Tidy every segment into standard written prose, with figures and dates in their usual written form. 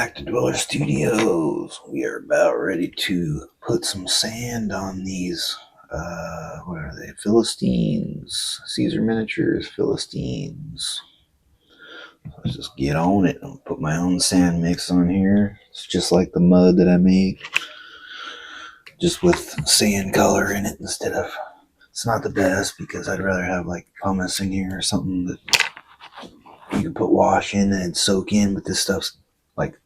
back to Dweller Studios. We are about ready to put some sand on these, what are they? Philistines. Caesar miniatures, Philistines. Let's just get on it. I'll put my own sand mix on here. It's just like the mud that I make, just with sand color in it instead of, it's not the best because I'd rather have like pumice in here or something that you can put wash in and soak in, but this stuff's like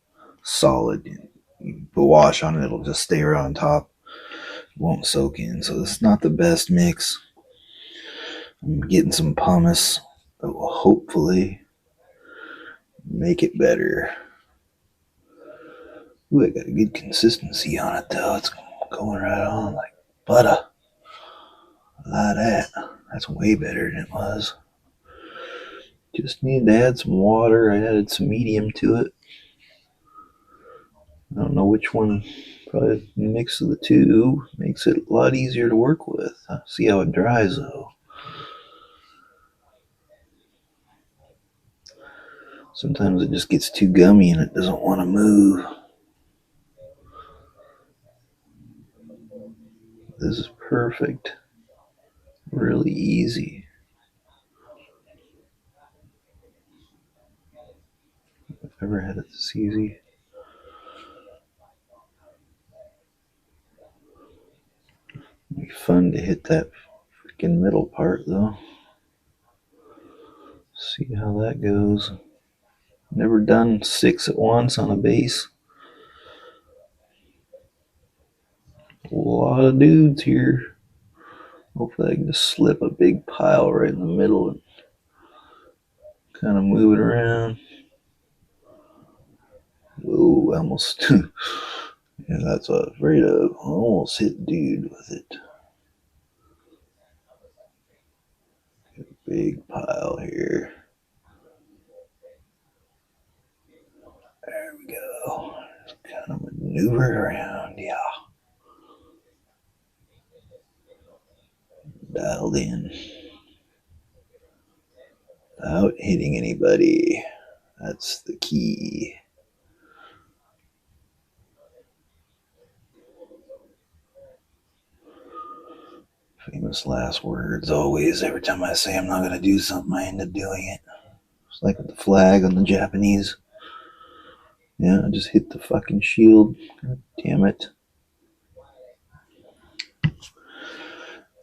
solid. You put wash on it, it'll just stay right on top. It won't soak in, so it's not the best mix. I'm getting some pumice that will hopefully make it better. Ooh, I got a good consistency on it though. It's going right on like butter. Like that. That's way better than it was. Just needed to add some water. I added some medium to it. I don't know which one. Probably a mix of the two makes it a lot easier to work with. See how it dries though. Sometimes it just gets too gummy and it doesn't want to move. This is perfect. Really easy. If I've ever had it this easy. It'd be fun to hit that freaking middle part though. See how that goes. Never done 6 at once on a base. A lot of dudes here. Hopefully I can just slip a big pile right in the middle and kind of move it around. Whoa, I almost, yeah, that's what I was afraid of. I almost hit dude with it. Got a big pile here. There we go. Just kind of maneuver it around, yeah. Dialed in. Without hitting anybody. That's the key. Famous last words always. Every time I say I'm not going to do something, I end up doing it. It's like with the flag on the Japanese. Yeah, I just hit the fucking shield. God damn it.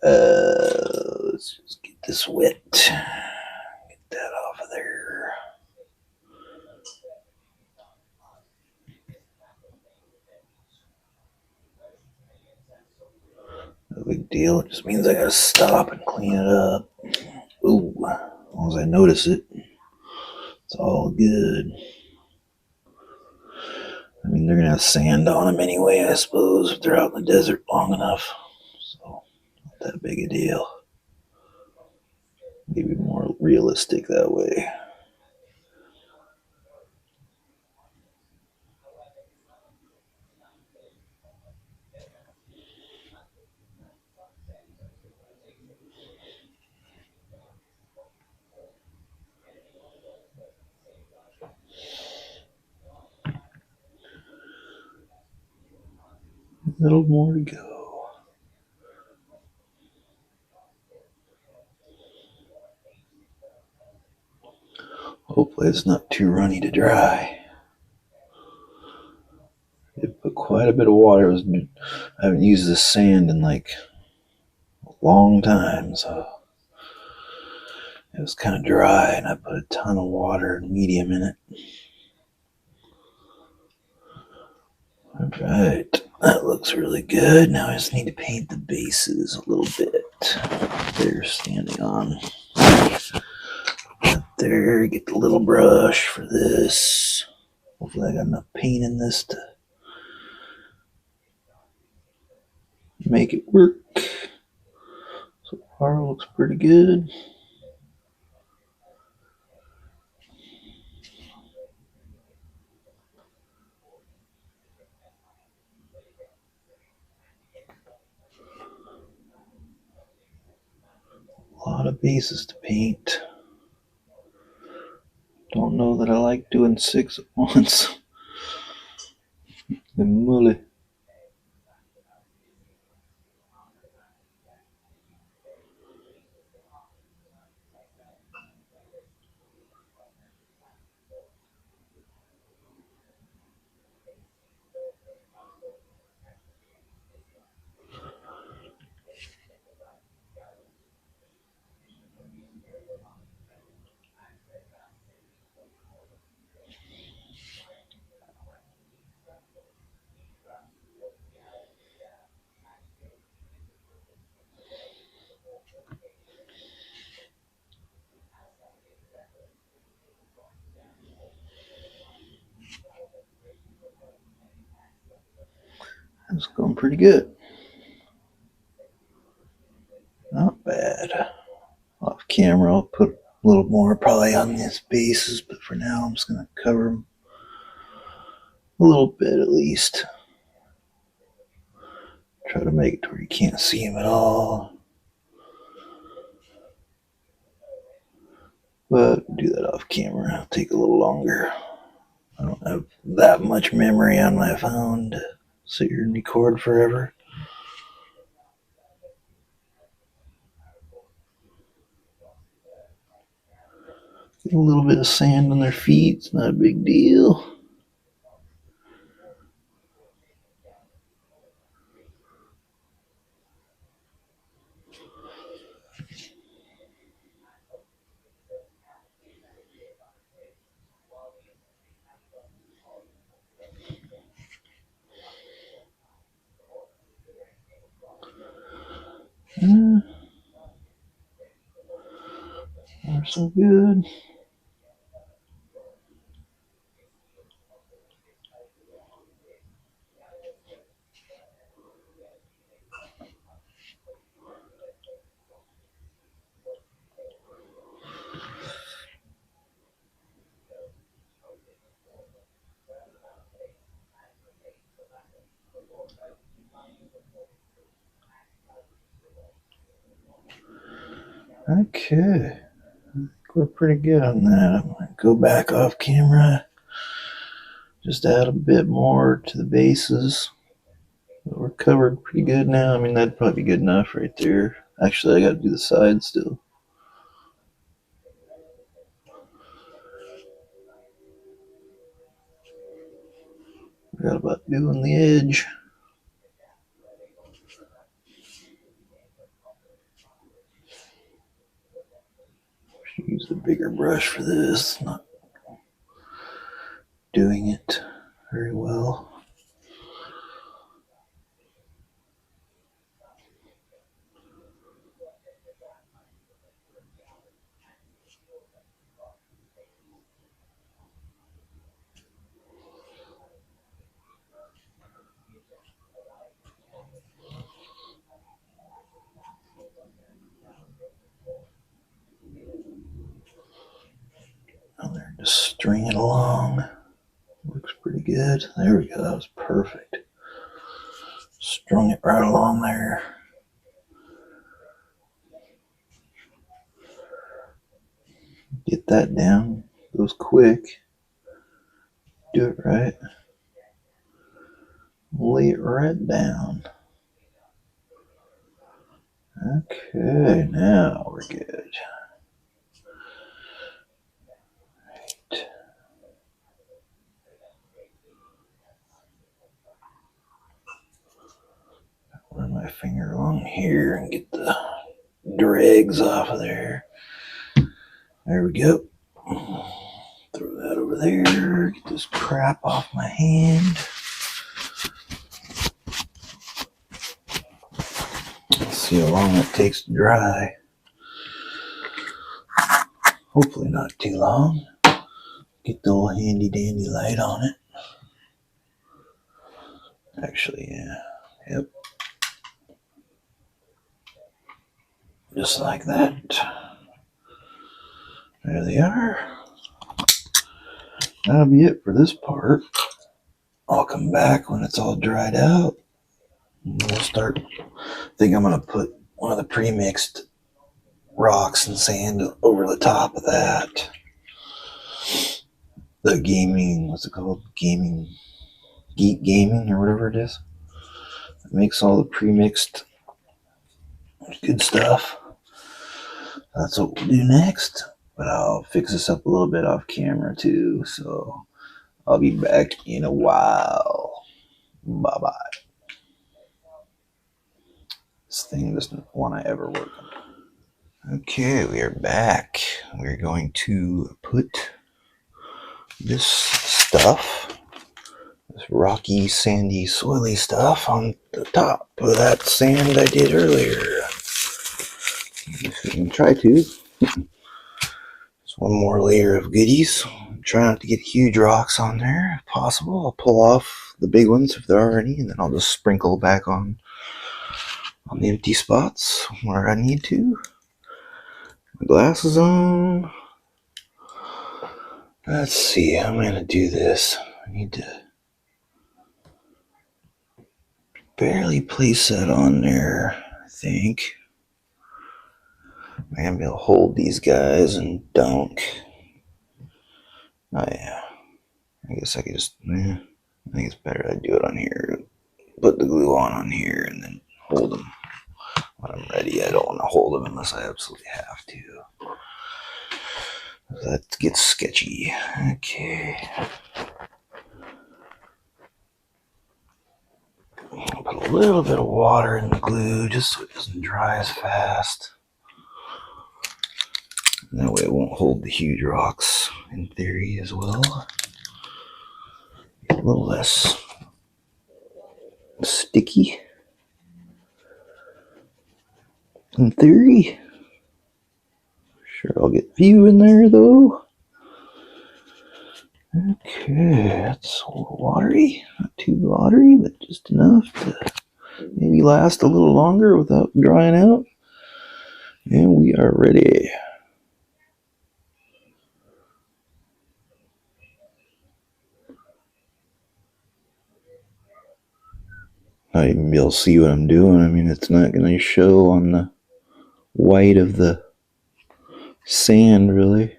Let's just get this wet. Get that off of there. No big deal. It just means I gotta stop and clean it up. Ooh, as long as I notice it, it's all good. I mean, they're gonna have sand on them anyway, I suppose, if they're out in the desert long enough. So, not that big a deal. Maybe more realistic that way. A little more to go. Hopefully it's not too runny to dry. It put quite a bit of water. I haven't used this sand in like a long time, so it was kind of dry, and I put a ton of water and medium in it. Alright, that looks really good. Now I just need to paint the bases a little bit. They're standing on. Up there, get the little brush for this. Hopefully I got enough paint in this to make it work. So far it looks pretty good. A lot of bases to paint. Don't know that I like doing 6 at once. Mully. That's going pretty good. Not bad. Off camera, I'll put a little more probably on these bases, but for now I'm just going to cover them a little bit at least. Try to make it to where you can't see them at all. But do that off camera. It'll take a little longer. I don't have that much memory on my phone to sit here and record forever. Get a little bit of sand on their feet. It's not a big deal. They're so good. Okay, we're pretty good on that. I'm going to go back off camera, just add a bit more to the bases. But we're covered pretty good now. I mean, that'd probably be good enough right there. Actually, I got to do the side still. Forgot about doing the edge. Should use the bigger brush for this. Not doing it very well. Just string it along. Looks pretty good. There we go. That was perfect. Strung it right along there. Get that down. Goes quick. Do it right. Lay it right down. Okay, now we're good. Right. Run my finger along here and get the dregs off of there. There we go. Throw that over there. Get this crap off my hand. Let's see how long it takes to dry. Hopefully not too long. Get the old handy dandy light on it. Actually, yeah. Yep. Just like that. There they are. That'll be it for this part. I'll come back when it's all dried out. We'll start. I think I'm going to put one of the pre-mixed rocks and sand over the top of that. The gaming, what's it called? Gaming Geek Gaming or whatever it is. It makes all the pre-mixed good stuff. That's what we'll do next. But I'll fix this up a little bit off camera too. So I'll be back in a while. Bye bye. This thing doesn't want to ever work. Okay, we are back. We're going to put this stuff, this rocky, sandy, soily stuff, on the top of that sand I did earlier. If you can try to. Just one more layer of goodies. Try not to get huge rocks on there if possible. I'll pull off the big ones if there are any, and then I'll just sprinkle back on the empty spots where I need to. My glasses on. Let's see, I'm gonna do this. I need to barely place that on there, I think. I'm gonna be able to hold these guys and dunk. Oh yeah. I guess I could just, I think it's better I do it on here. Put the glue on here and then hold them when I'm ready. I don't want to hold them unless I absolutely have to. That gets sketchy. Okay. I'll put a little bit of water in the glue just so it doesn't dry as fast. And that way it won't hold the huge rocks in theory as well. A little less sticky in theory. Sure, I'll get a few in there though. Okay, that's a little watery. Not too watery, but just enough to maybe last a little longer without drying out. And we are ready. Not even be able to see what I'm doing. I mean, it's not going to show on the white of the sand, really.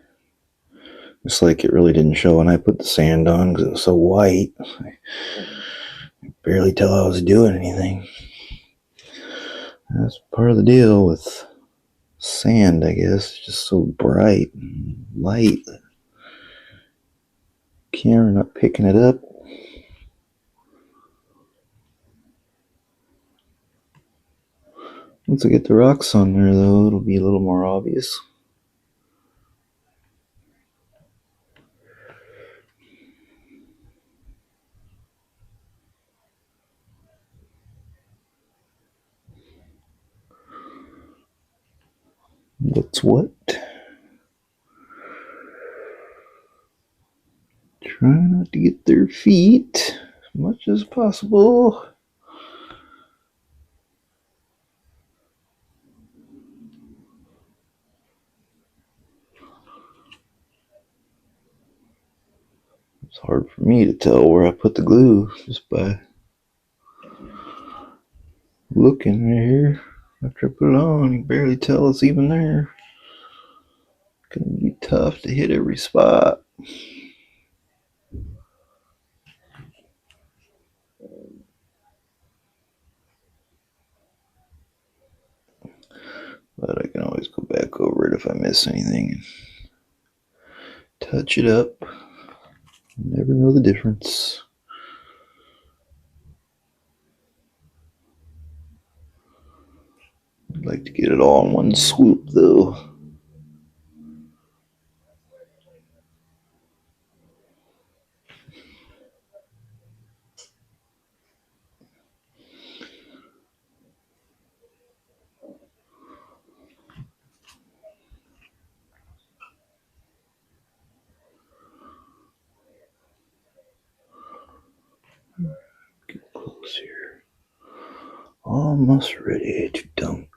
Just like it really didn't show when I put the sand on because it was so white. I barely tell I was doing anything. That's part of the deal with sand, I guess. It's just so bright and light. Camera not picking it up. Once I get the rocks on there, though, it'll be a little more obvious. What's what? Try not to get their feet as much as possible. It's hard for me to tell where I put the glue just by looking right here. After I put it on, you can barely tell it's even there. It's gonna be tough to hit every spot. But I can always go back over it if I miss anything and touch it up. You never know the difference. I'd like to get it all in one swoop though. Get close here. Almost ready to dunk.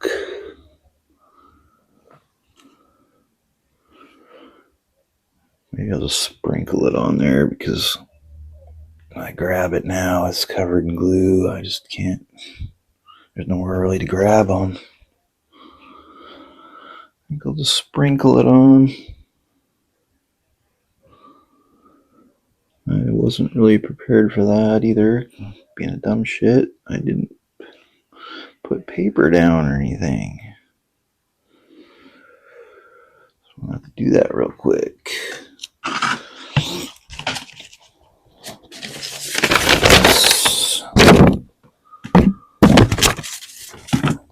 Maybe I'll just sprinkle it on there because when I grab it now, it's covered in glue. I just can't. There's nowhere really to grab on. I think I'll just sprinkle it on. I wasn't really prepared for that either. Being a dumb shit, I didn't put paper down or anything. So I'll have to do that real quick.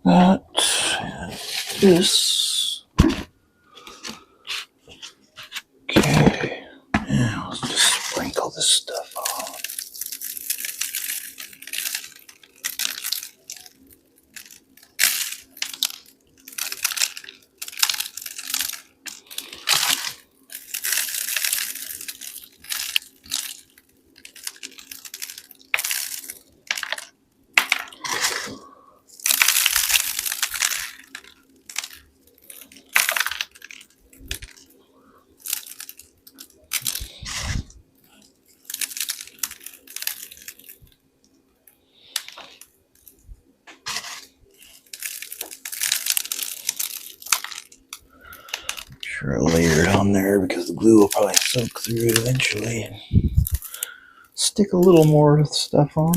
That and this. Okay. Now let's just sprinkle this stuff on. Sure, I'll layer it on there because the glue will probably soak through it eventually and stick a little more stuff on.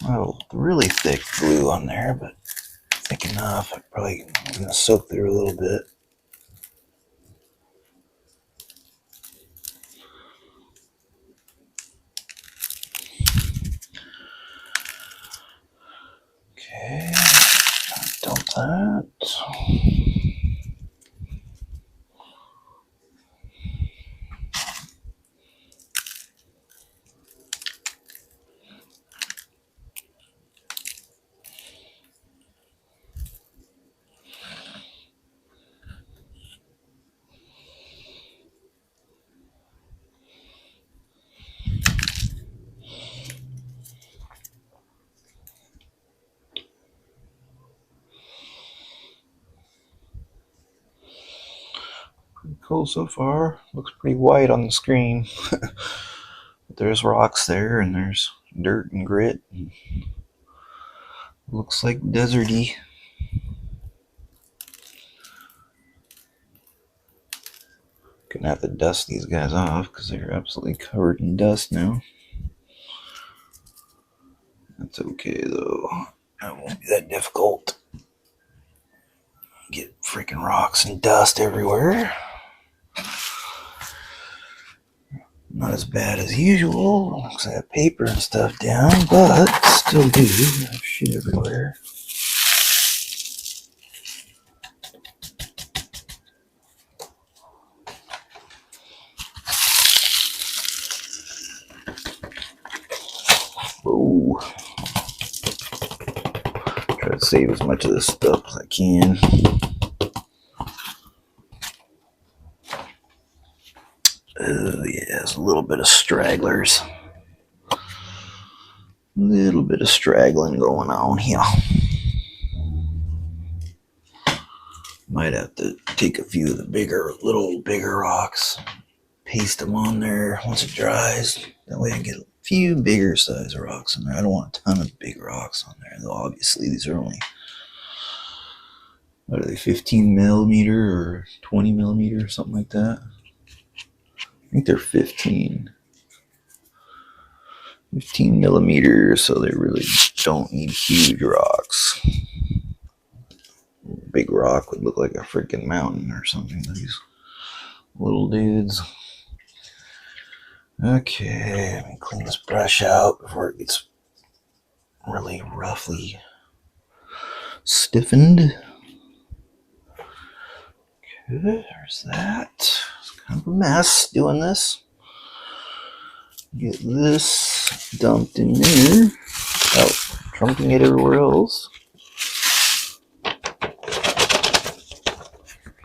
Well, really thick glue on there, but thick enough. I'm probably going to soak through a little bit. Okay, dump that. Pretty cool so far. Looks pretty white on the screen. There's rocks there, and there's dirt and grit. Looks like deserty. Gonna have to dust these guys off because they're absolutely covered in dust now. That's okay though. That won't be that difficult. Get freaking rocks and dust everywhere. Not as bad as usual, because I have paper and stuff down, but still do have shit everywhere. Whoa. Try to save as much of this stuff as I can. Oh yeah, there's a little bit of stragglers. A little bit of straggling going on here. Might have to take a few of the bigger rocks, paste them on there once it dries. That way I get a few bigger size rocks in there. I don't want a ton of big rocks on there, though obviously these are only, what are they, 15 millimeter or 20 millimeter or something like that. I think they're 15 millimeters, so they really don't need huge rocks. A big rock would look like a freaking mountain or something. These little dudes. Okay, let me clean this brush out before it gets really roughly stiffened. Okay, there's that. It's kind of a mess doing this. Get this dumped in there without trumping it everywhere else.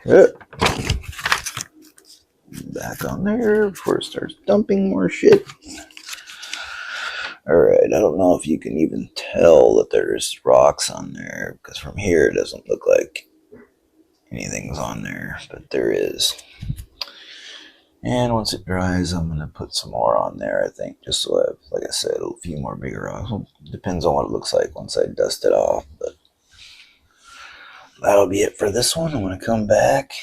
Okay. Back on there before it starts dumping more shit. Alright, I don't know if you can even tell that there's rocks on there, because from here it doesn't look like anything's on there, but there is. And once it dries, I'm going to put some more on there, I think, just so I have, like I said, a few more bigger rocks. Depends on what it looks like once I dust it off, but that'll be it for this one. I'm going to come back.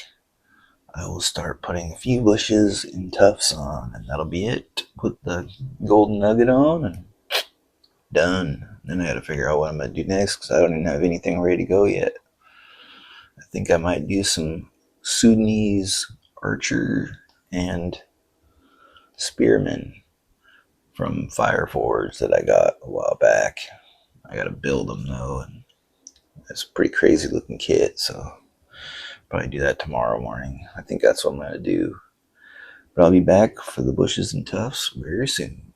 I will start putting a few bushes and tufts on, and that'll be it. Put the golden nugget on, and done. Then I gotta figure out what I'm gonna do next, because I don't even have anything ready to go yet. I think I might do some Sudanese archer and spearmen from Fireforge that I got a while back. I gotta build them though, and it's a pretty crazy looking kit, so probably do that tomorrow morning. I think that's what I'm gonna do. But I'll be back for the bushes and tufts very soon.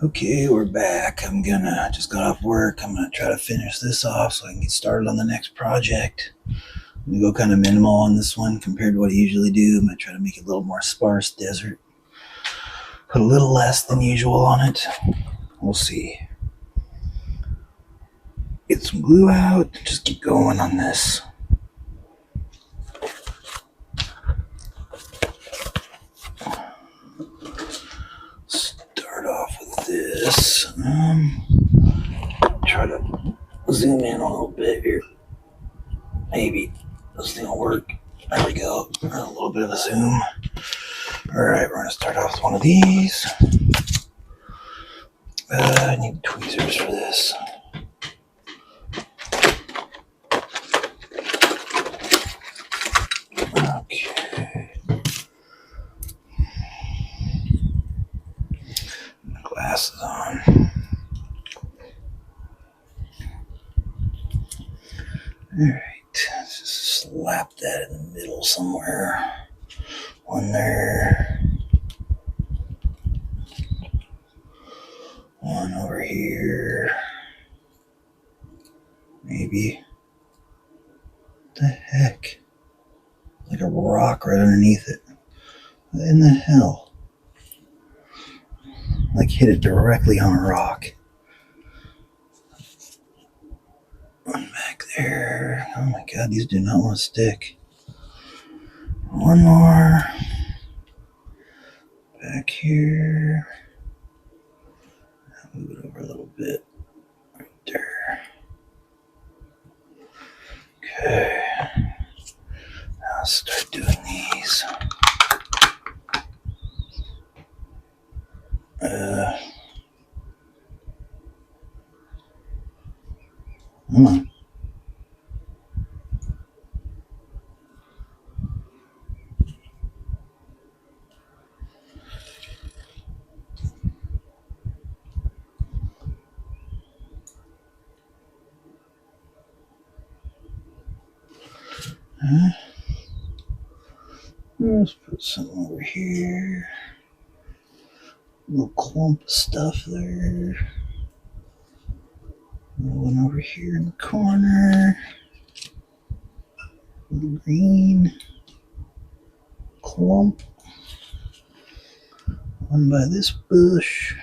Okay, we're back. Just got off work. I'm gonna try to finish this off so I can get started on the next project. I'm gonna go kind of minimal on this one compared to what I usually do. I'm gonna try to make it a little more sparse desert. Put a little less than usual on it. We'll see. Get some glue out. Just keep going on this. Start off with this. Try to zoom in a little bit here. Maybe this thing will work. There we go. A little bit of a zoom. Alright, we're going to start off with one of these. I need tweezers for this. Okay. Glasses on. Alright, just slap that in the middle somewhere. One there. One over here. Maybe. What the heck? Like a rock right underneath it. What in the hell? Like hit it directly on a rock. One back there. Oh my god, these do not want to stick. One more. Back here. I'll move it over a little bit. Right there. Okay. Now I'll start doing these. Come on. Let's put something over here. A little clump of stuff there. Another one over here in the corner. A little green clump. One by this bush.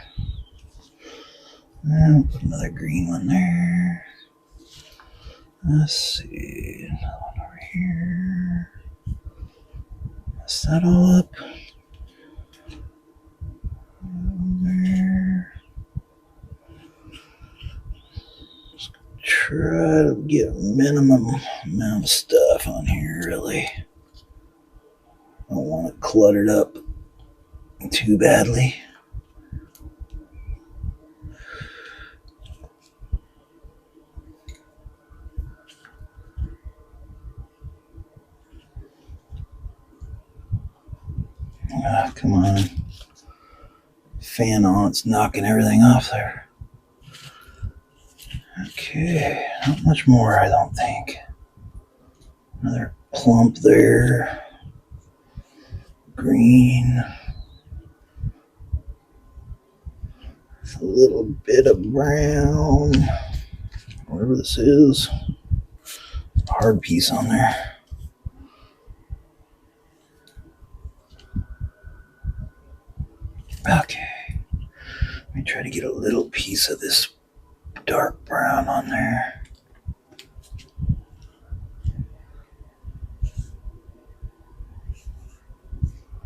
And we'll put another green one there. Let's see. Another one over here. Mess that all up. There. Just try to get a minimum amount of stuff on here, really. I don't want it cluttered up too badly. Come on. Fan on, it's knocking everything off there. Okay, not much more, I don't think. Another plump there. Green. A little bit of brown. Whatever this is. Hard piece on there. Okay. Let me try to get a little piece of this dark brown on there.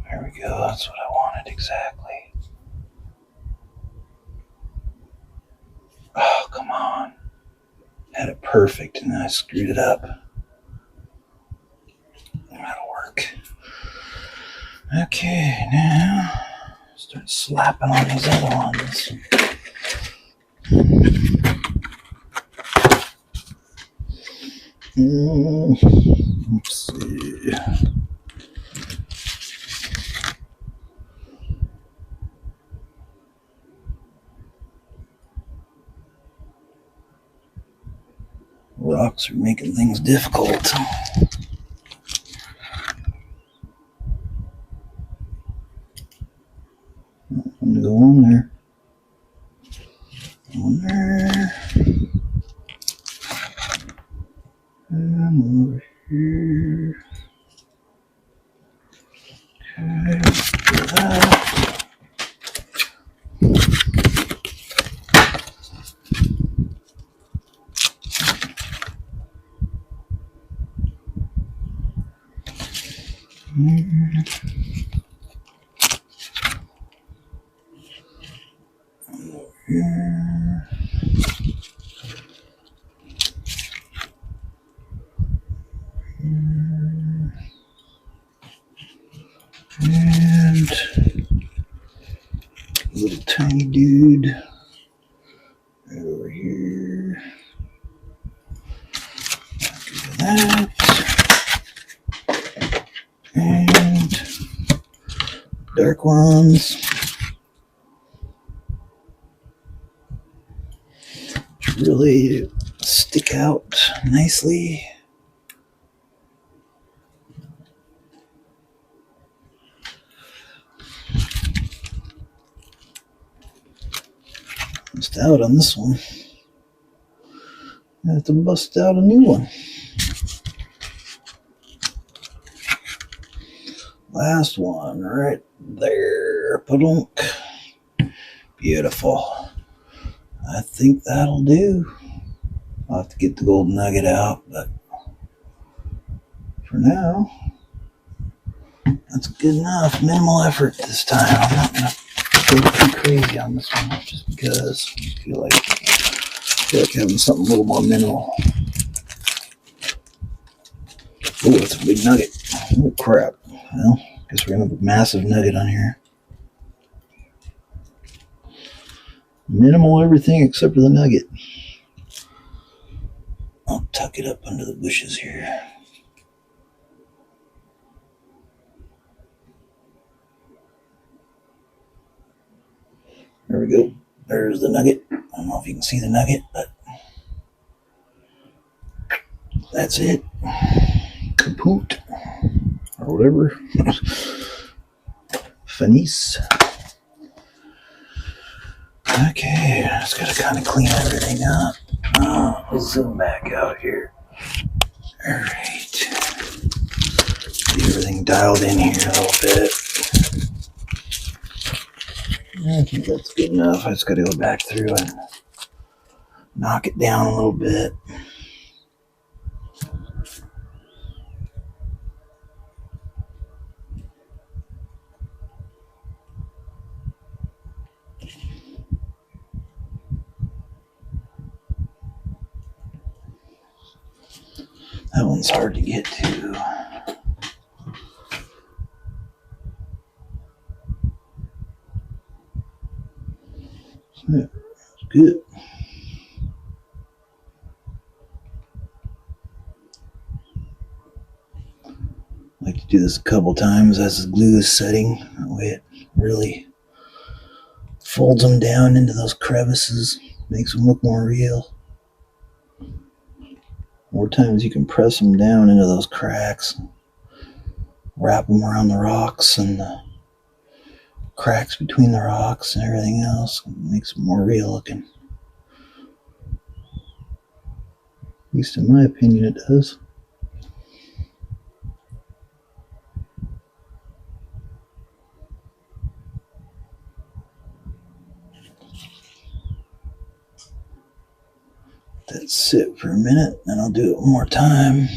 There we go. That's what I wanted exactly. Oh, come on. Had it perfect and then I screwed it up. Okay, now start slapping on these other ones. Let's see. Rocks are making things difficult. I'm gonna go on there. On there. And over here. Okay, do that. Here. And little tiny dude over here. Do that. And dark ones. Really stick out nicely. Bust out on this one. I have to bust out a new one. Last one right there. Padunk. Beautiful. I think that'll do. I'll have to get the gold nugget out, but for now, that's good enough. Minimal effort this time. I'm not going to go too crazy on this one just because I feel like having something a little more minimal. Oh, that's a big nugget. Oh, crap. Well, guess we're going to have a massive nugget on here. Minimal everything except for the nugget. I'll tuck it up under the bushes here. There we go. There's the nugget. I don't know if you can see the nugget, but that's it. Kaput. Or whatever. Finis. Okay, just gotta kind of clean everything up. Let's zoom back out here. Alright. Get everything dialed in here a little bit. I think that's good enough. I just gotta go back through and knock it down a little bit. That one's hard to get to. Yeah, good. I like to do this a couple times as the glue is setting. That way it really folds them down into those crevices, makes them look more real. More times you can press them down into those cracks, wrap them around the rocks and the cracks between the rocks and everything else. It makes them more real looking. At least in my opinion it does. Let that sit for a minute, then I'll do it one more time.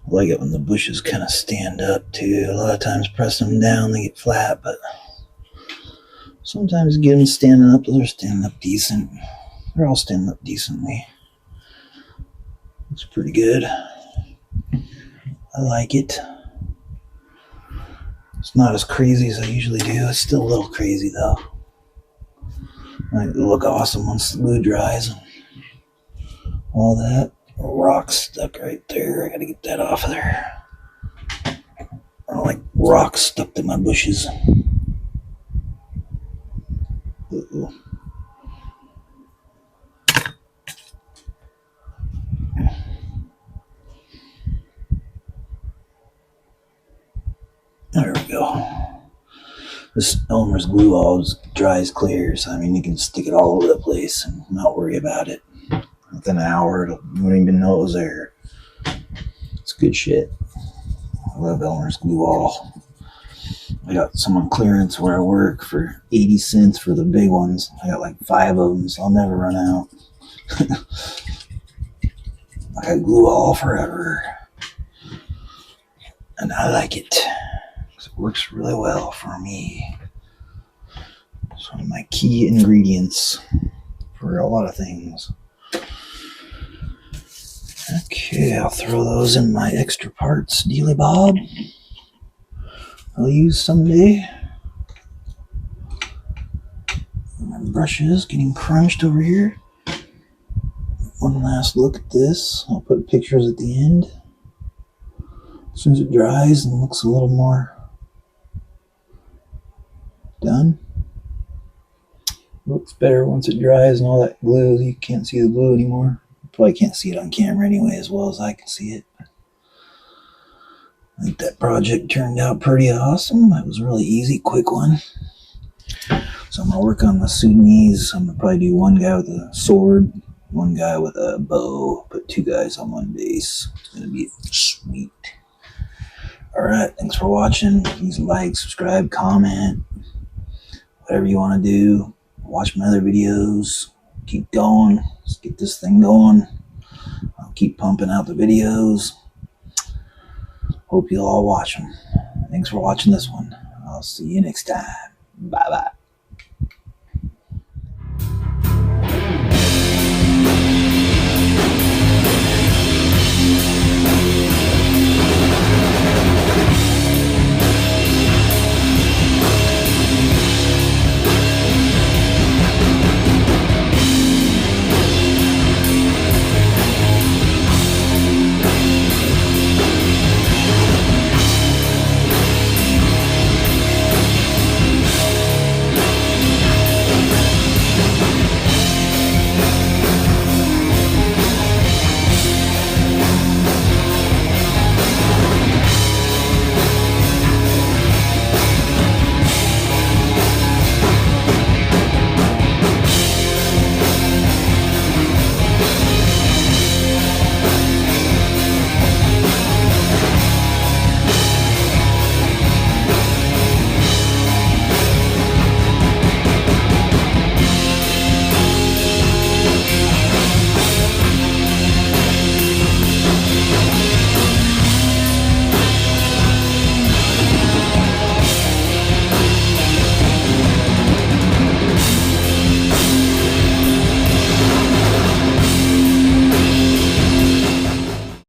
I like it when the bushes kind of stand up too. A lot of times pressing them down, they get flat, but sometimes get them standing up, they're standing up decent. They're all standing up decently. Looks pretty good. I like it. It's not as crazy as I usually do. It's still a little crazy though. It'll look awesome once the glue dries and all that. Rock stuck right there. I gotta get that off of there. I don't like rocks stuck to my bushes. Uh-oh. There we go. This Elmer's glue all dries clear, so I mean you can stick it all over the place and not worry about it. Within an hour, you won't even know it was there. It's good shit. I love Elmer's glue all. I got some on clearance where I work for 80 cents for the big ones. I got like 5 of them, so I'll never run out. I got glue all forever. And I like it. It works really well for me. It's one of my key ingredients for a lot of things. Okay, I'll throw those in my extra parts dealy bob. I'll use someday. My brush is getting crunched over here. One last look at this. I'll put pictures at the end. As soon as it dries and looks a little more done. Looks better once it dries and all that glue. You can't see the glue anymore. Probably can't see it on camera anyway as well as I can see it. I think that project turned out pretty awesome. That was a really easy, quick one. So I'm going to work on the Sudanese. I'm going to probably do one guy with a sword, one guy with a bow, put 2 guys on one base. It's going to be sweet. Alright, thanks for watching. Please like, subscribe, comment, whatever you want to do. Watch my other videos. Keep going. Let's get this thing going. I'll keep pumping out the videos. Hope you'll all watch them. Thanks for watching this one. I'll see you next time. Bye-bye.